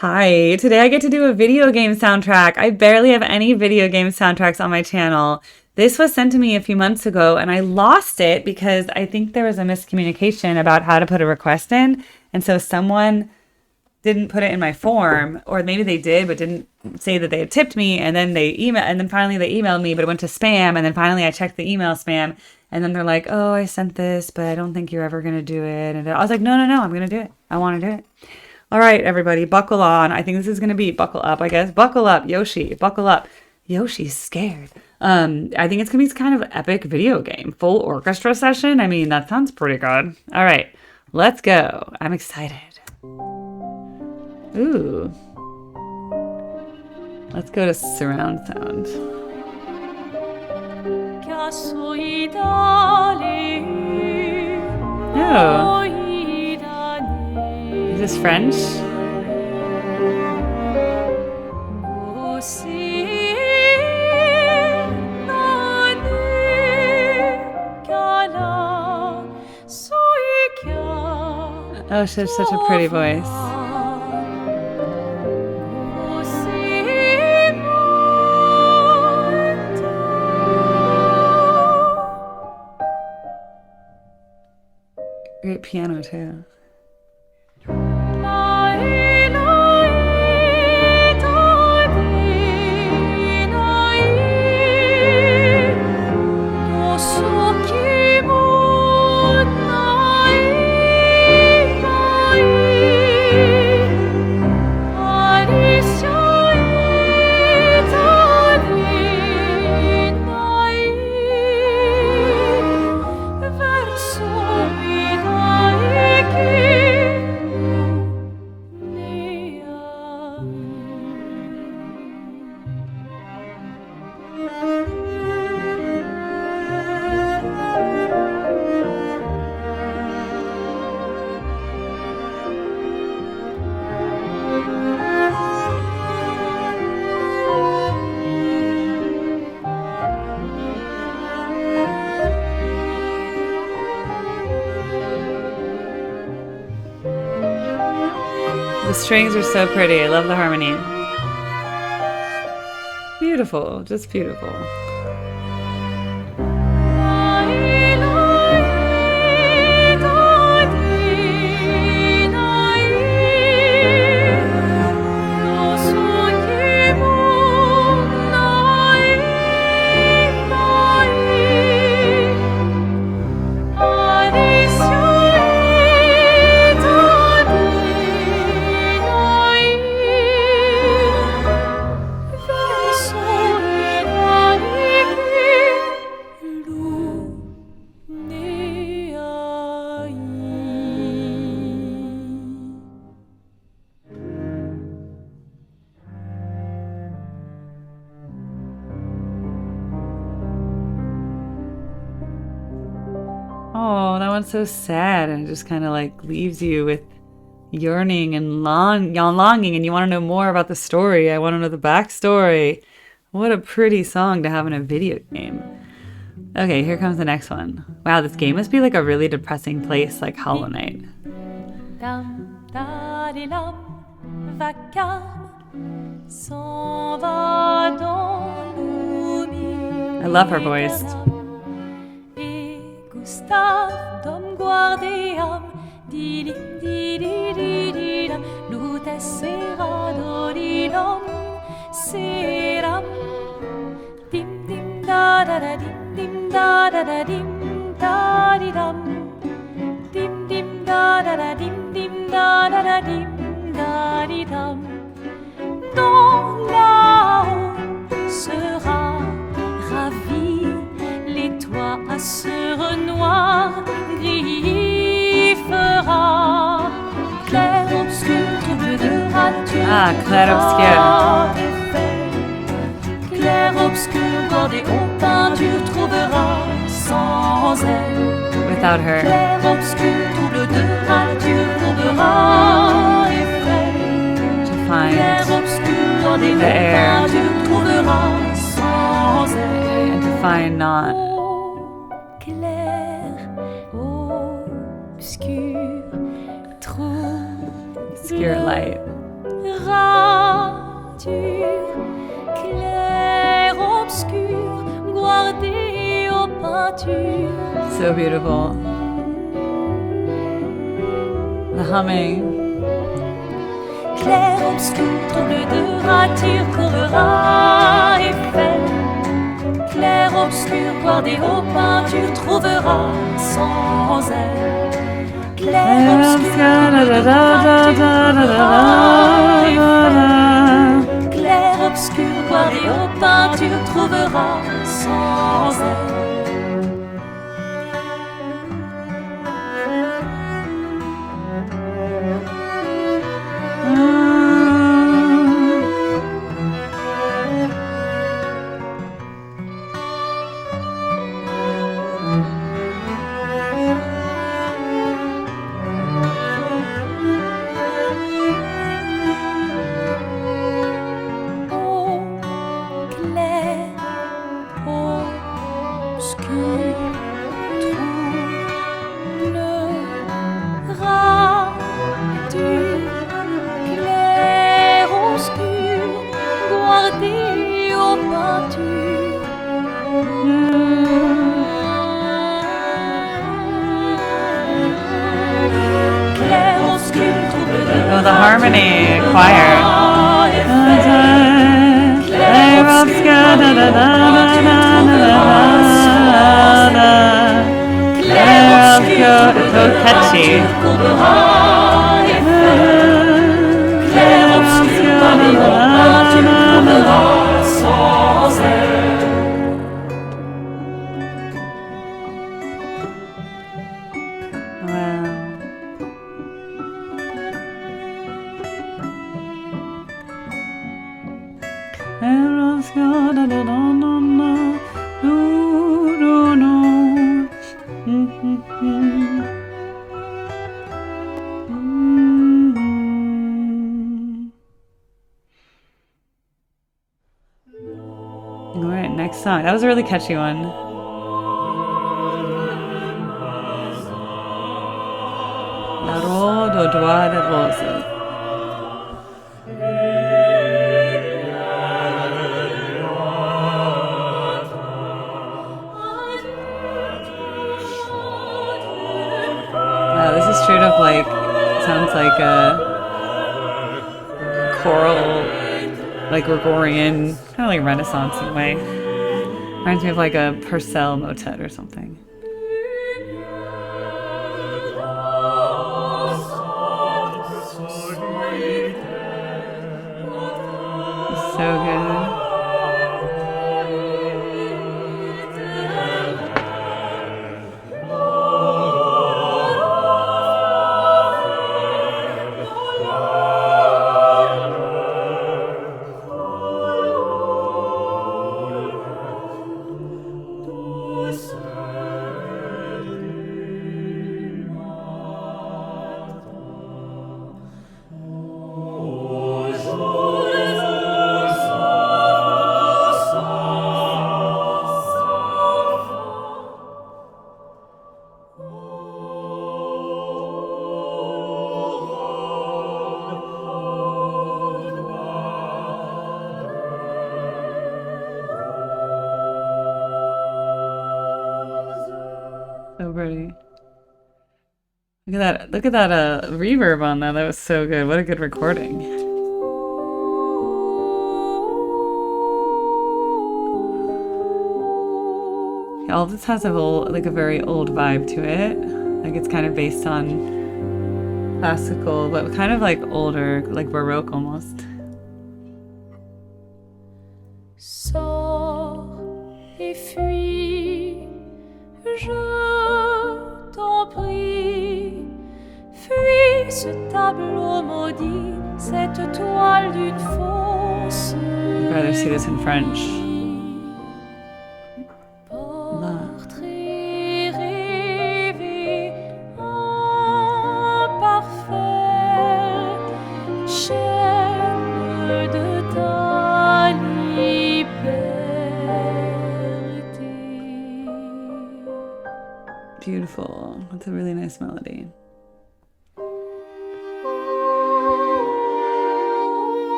Hi, today I get to do a video game soundtrack. I barely have any video game soundtracks on my channel. This was sent to me a few months ago and I lost it because I think there was a miscommunication about how to put a request in. And so someone didn't put it in my form, or maybe they did but didn't say that they had tipped me, and then finally they emailed me, but it went to spam, and then finally I checked the email spam, and then they're like, "Oh, I sent this, but I don't think you're ever going to do it." And I was like, "No, I'm going to do it. I want to do it." All right, everybody, buckle on. I think this is going to be buckle up, I guess. Buckle up, Yoshi. Buckle up. Yoshi's scared. I think it's going to be kind of an epic video game. Full orchestra session. I mean, that sounds pretty good. All right, let's go. I'm excited. Ooh. Let's go to surround sound. Oh. Is this French? Oh, she has such a pretty voice. Great piano too. The strings are so pretty. I love the harmony. Beautiful, just beautiful. Oh, that one's so sad, and it just kind of like leaves you with yearning and longing, and you want to know more about the story. I want to know the backstory. What a pretty song to have in a video game. Okay, here comes the next one. Wow, this game must be like a really depressing place, like Hollow Knight. I love her voice. Dom guardeam didim didididim lutes sera dodilom seram dim dim da da da dim da da da dim da didam dim dim da da da dim da da da dim da didam dans là-haut sera ravi les toits à ce noir griffera clair obscur trouble de rature. Ah, clair obscur. Clair obscur bordé aux peintures trouvera sans elle. Without her. Clair obscur trouble de rature trouvera effet. To find clair obscur bordé aux peintures trouvera sans elle. And to find not. Obscure light. peinture, clair obscur, guardé aux peintures. So beautiful. The humming. Clair obscur, trouble de rature, courera Eiffel. Clair obscur, guardé aux peintures, trouvera sans elle. Clair obscur, trouble de rature, courera Eiffel. Clair obscur, guardé aux peintures, trouvera sans elle. Oh, the harmony choir. Clair obscur, da da da da da da. Clair obscur, it's so catchy. Clair obscur, da da da da. Alright, next song. That was a really catchy one. La rose au doigt de rose. Wow, this is straight up like, sounds like a choral, like Gregorian, kind of like Renaissance in a way. Reminds me of like a Purcell motet or something. So good. So pretty. Look at that reverb on that. That was so good. What a good recording. Yeah, all this has a very old vibe to it. Like it's kind of based on classical, but kind of like older, like Baroque almost. Sors et fuis, je t'en prie. Fuis ce tableau maudit, cette toile d'une fausse. I'd rather see this in French. Portrait rêvé, imparfait, chaîne de ta liberté. Beautiful. That's a really nice melody.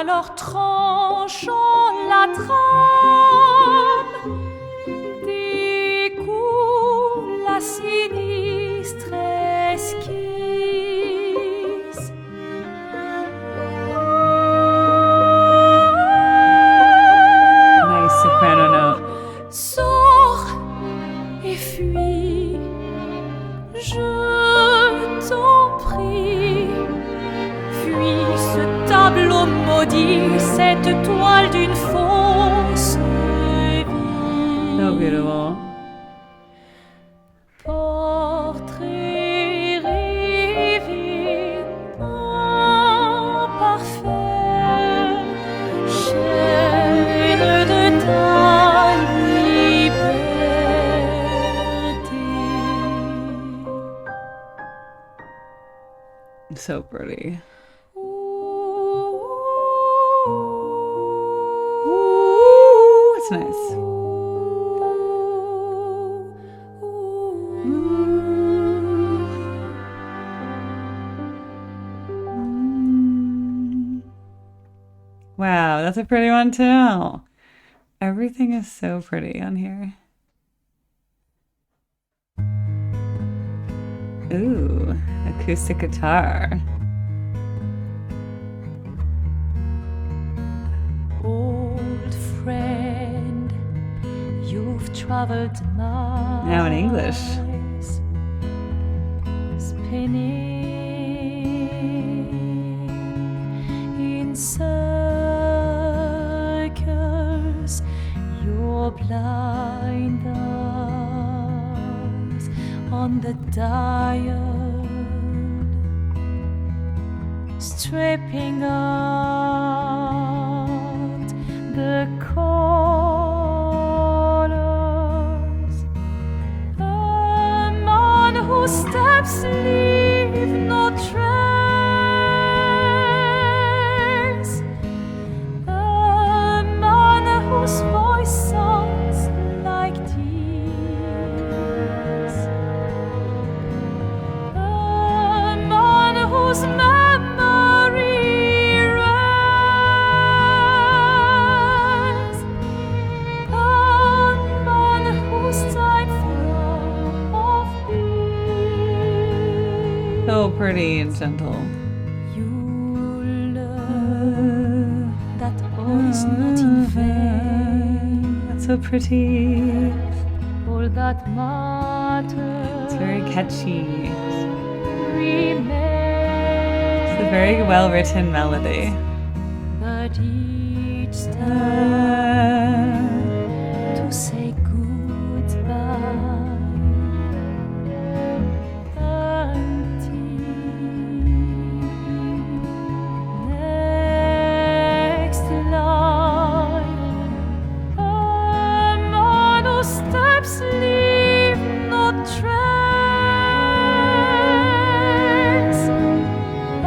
alors tranchant la trame, découle la sinistre esquisse. Nice soprano note. Sors et fuis, je t'en prie. Fuis ce tableau maudit, cette toile d'une fausse vie. So beautiful. Portrait rêvé, imparfait, chaîne de ta liberté. So pretty. Ooh, it's nice. Wow, that's a pretty one too. Everything is so pretty on here. Ooh, acoustic guitar. Old friend, you've traveled miles. Now in English. Spinning in circles, your blind eyes on the dial, stripping out the colors. A man whose steps leave no trace. A man whose voice sounds like tears. A man whose memory rests. A man whose time flow of peace. So pretty and gentle. You learn that all is not in vain. That's so pretty. All that matters. It's very catchy. Remains. It's a very well written melody. But each time to say goodbye until next line. A man whose steps leave no trace. A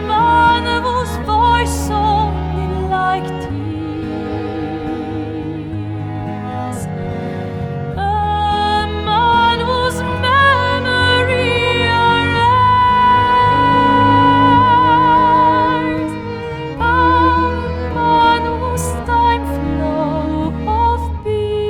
man whose voice only like tears. A man whose memory erased. A man whose time flow of beats.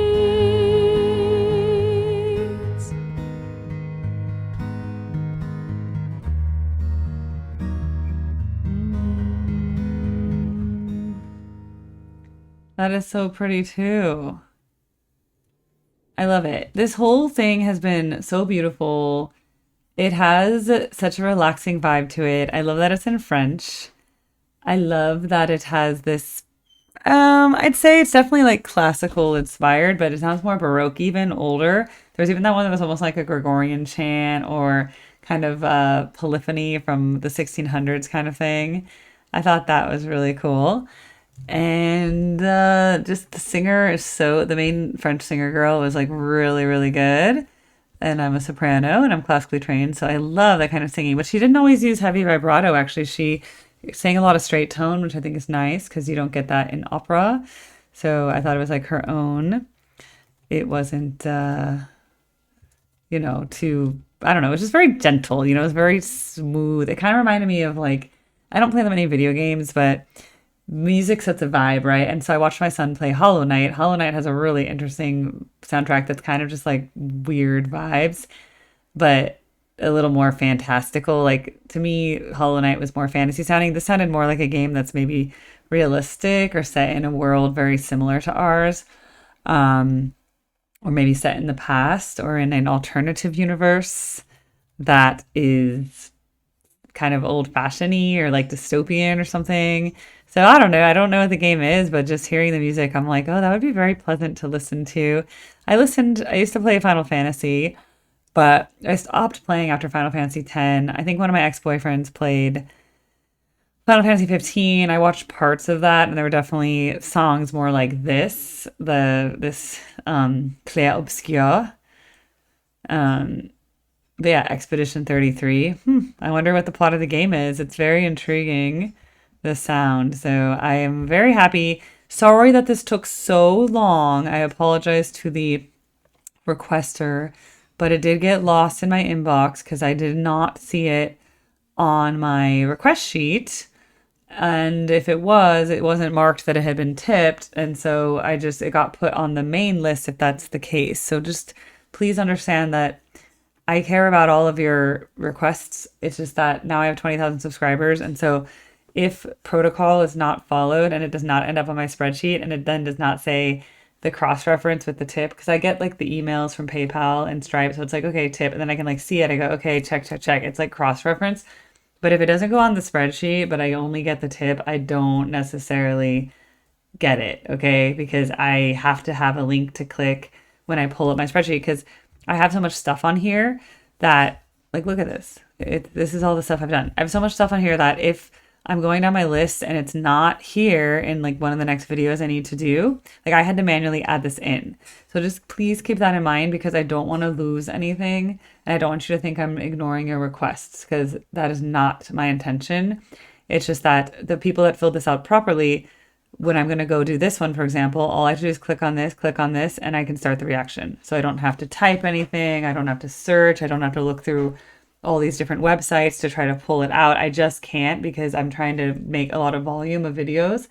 That is so pretty too. I love it. This whole thing has been so beautiful. It has such a relaxing vibe to it. I love that it's in French. I love that it has this, I'd say it's definitely like classical inspired, but it sounds more Baroque, even older. There's even that one that was almost like a Gregorian chant or kind of polyphony from the 1600s kind of thing. I thought that was really cool. And just the singer is the main French singer girl was like really, really good. And I'm a soprano and I'm classically trained, so I love that kind of singing. But she didn't always use heavy vibrato, actually. She sang a lot of straight tone, which I think is nice because you don't get that in opera. So I thought it was like her own. It wasn't, too, I don't know, it was just very gentle, it was very smooth. It kind of reminded me of like, I don't play that many video games, but music sets a vibe, right? And so I watched my son play Hollow Knight. Hollow Knight has a really interesting soundtrack that's kind of just like weird vibes, but a little more fantastical. Like to me, Hollow Knight was more fantasy sounding. This sounded more like a game that's maybe realistic or set in a world very similar to ours. Um, or maybe set in the past or in an alternative universe that is kind of old-fashioned-y or like dystopian or something. So I don't know. I don't know what the game is, but just hearing the music, I'm like, oh, that would be very pleasant to listen to. I used to play Final Fantasy, but I stopped playing after Final Fantasy X. I think one of my ex-boyfriends played Final Fantasy 15. I watched parts of that, and there were definitely songs more like this Clair Obscur. Um, but yeah, Expedition 33. I wonder what the plot of the game is. It's very intriguing, the sound. So I am very happy. Sorry that this took so long. I apologize to the requester, but it did get lost in my inbox because I did not see it on my request sheet. And if it wasn't marked that it had been tipped. And so it got put on the main list if that's the case. So just please understand that I care about all of your requests. It's just that now I have 20,000 subscribers. And so if protocol is not followed and it does not end up on my spreadsheet and it then does not say the cross-reference with the tip, because I get like the emails from PayPal and Stripe. So it's like, okay, tip. And then I can like see it. I go, okay, check. It's like cross-reference. But if it doesn't go on the spreadsheet, but I only get the tip, I don't necessarily get it, okay? Because I have to have a link to click when I pull up my spreadsheet because I have so much stuff on here that, like, look at this. This is all the stuff I've done. I have so much stuff on here that if I'm going down my list and it's not here in like one of the next videos I need to do, like I had to manually add this in. So just please keep that in mind because I don't want to lose anything and I don't want you to think I'm ignoring your requests because that is not my intention. It's just that the people that filled this out properly, when I'm going to go do this one, for example, all I have to do is click on this, and I can start the reaction. So I don't have to type anything. I don't have to search. I don't have to look through all these different websites to try to pull it out. I just can't because I'm trying to make a lot of volume of videos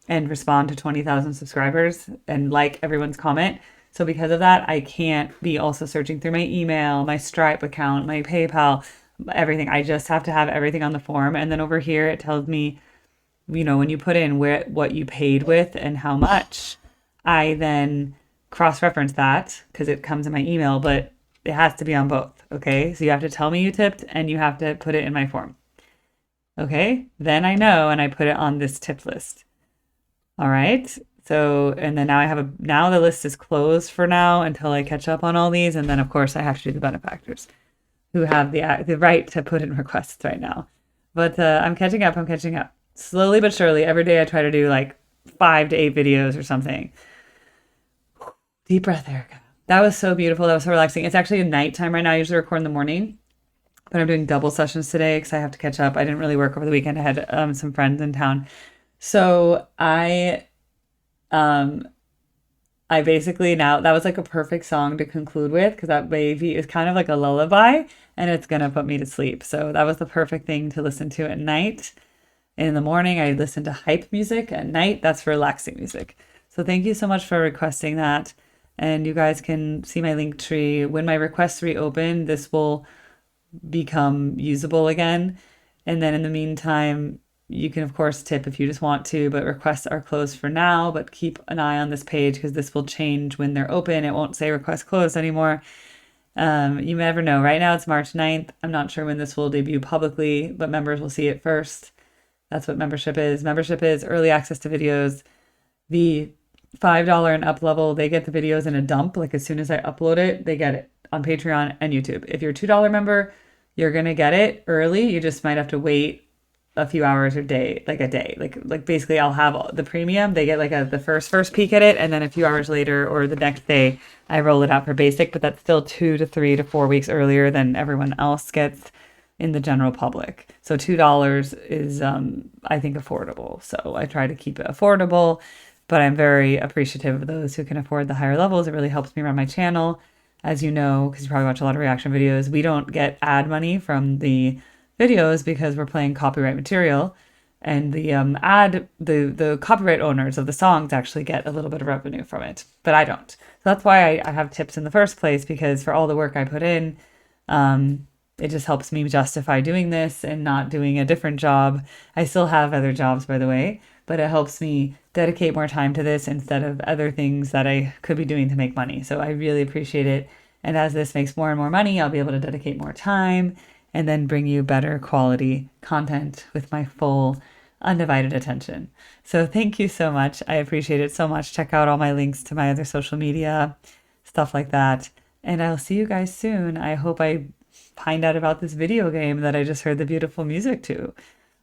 and respond to 20,000 subscribers and like everyone's comment. So because of that, I can't be also searching through my email, my Stripe account, my PayPal, everything. I just have to have everything on the form. And then over here, it tells me, when you put in what you paid with and how much, I then cross-reference that because it comes in my email, but it has to be on both, okay? So you have to tell me you tipped and you have to put it in my form. Okay? Then I know and I put it on this tip list. All right? So, and then now the list is closed for now until I catch up on all these. And then of course I have to do the benefactors who have the right to put in requests right now. But I'm catching up. Slowly but surely, every day I try to do like 5 to 8 videos or something. Deep breath, Erica. That was so beautiful. That was so relaxing. It's actually nighttime right now. I usually record in the morning, but I'm doing double sessions today because I have to catch up. I didn't really work over the weekend. I had some friends in town. So I basically now, that was like a perfect song to conclude with because that baby is kind of like a lullaby and it's going to put me to sleep. So that was the perfect thing to listen to at night. In the morning, I listen to hype music. At night, that's relaxing music. So thank you so much for requesting that. And you guys can see my link tree. When my requests reopen, this will become usable again. And then in the meantime, you can, of course, tip if you just want to, but requests are closed for now. But keep an eye on this page because this will change when they're open. It won't say request closed anymore. You never know. Right now, it's March 9th. I'm not sure when this will debut publicly, but members will see it first. That's what membership is. Membership is early access to videos. The $5 and up level, they get the videos in a dump. Like as soon as I upload it, they get it on Patreon and YouTube. If you're a $2 member, you're going to get it early. You just might have to wait a few hours or a day. Like basically I'll have the premium. They get like the first peek at it. And then a few hours later or the next day, I roll it out for basic, but that's still 2 to 3 to 4 weeks earlier than everyone else gets in the general public. So $2 is, I think, affordable. So I try to keep it affordable, but I'm very appreciative of those who can afford the higher levels. It really helps me run my channel. As you know, because you probably watch a lot of reaction videos, we don't get ad money from the videos because we're playing copyright material. and the the copyright owners of the songs actually get a little bit of revenue from it, but I don't. So that's why I have tips in the first place, because for all the work I put in, it just helps me justify doing this and not doing a different job. I still have other jobs, by the way, but it helps me dedicate more time to this instead of other things that I could be doing to make money. So I really appreciate it. And as this makes more and more money, I'll be able to dedicate more time and then bring you better quality content with my full undivided attention. So thank you so much. I appreciate it so much. Check out all my links to my other social media, stuff like that. And I'll see you guys soon. I hope I find out about this video game that I just heard the beautiful music to.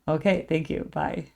Okay, thank you. Bye.